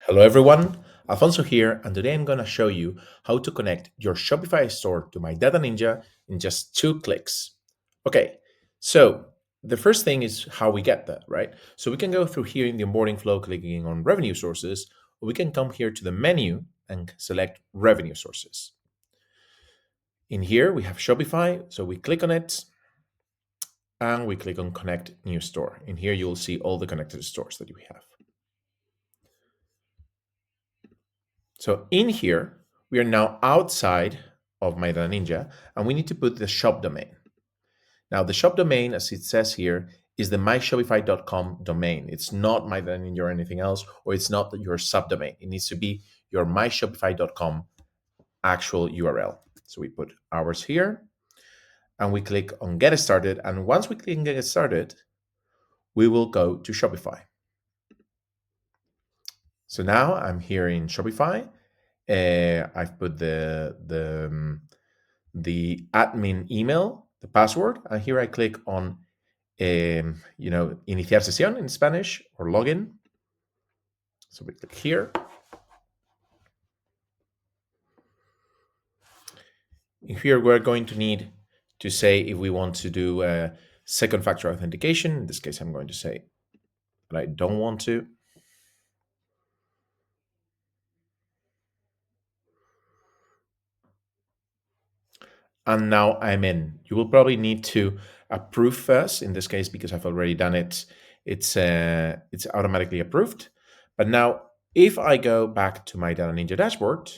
Hello everyone, Alfonso here, and today I'm going to show you how to connect your Shopify store to MyDataNinja in just 2 clicks. Okay, so the first thing is how we get that, right? So we can go through here in the onboarding flow, clicking on revenue sources, or we can come here to the menu and select revenue sources. In here, we have Shopify, so we click on it and we click on connect new store. In here, you'll see all the connected stores that we have. So in here, we are now outside of MyDataNinja, and we need to put the shop domain. Now, the shop domain, as it says here, is the myshopify.com domain. It's not MyDataNinja or anything else, or it's not your subdomain. It needs to be your myshopify.com actual URL. So we put ours here, and we click on Get Started. And once we click on Get Started, we will go to Shopify. So now I'm here in Shopify. I've put the admin email, the password, and here I click on iniciar sesión in Spanish or login. So we click here. Here we're going to need to say if we want to do a second factor authentication. In this case, I'm going to say that I don't want to. And now I'm in. You will probably need to approve first. In this case, because I've already done it, it's automatically approved. But now, if I go back to my MyDataNinja dashboard,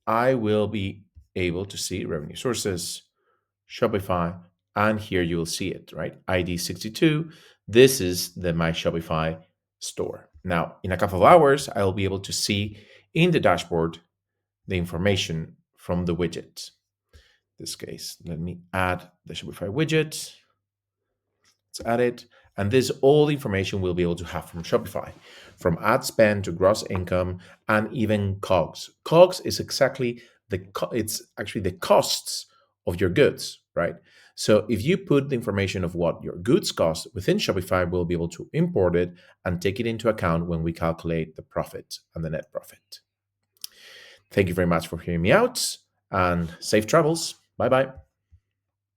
I will be able to see revenue sources, Shopify, and here you will see it, right? ID 62. This is the My Shopify store. Now, in a couple of hours, I'll be able to see in the dashboard the information from the widget. In this case, let me add the Shopify widget. Let's add it. And this all the information we'll be able to have from Shopify, from ad spend to gross income and even COGS. COGS is it's actually the costs of your goods, right? So if you put the information of what your goods cost within Shopify, we'll be able to import it and take it into account when we calculate the profit and the net profit. Thank you very much for hearing me out and safe travels. Bye bye.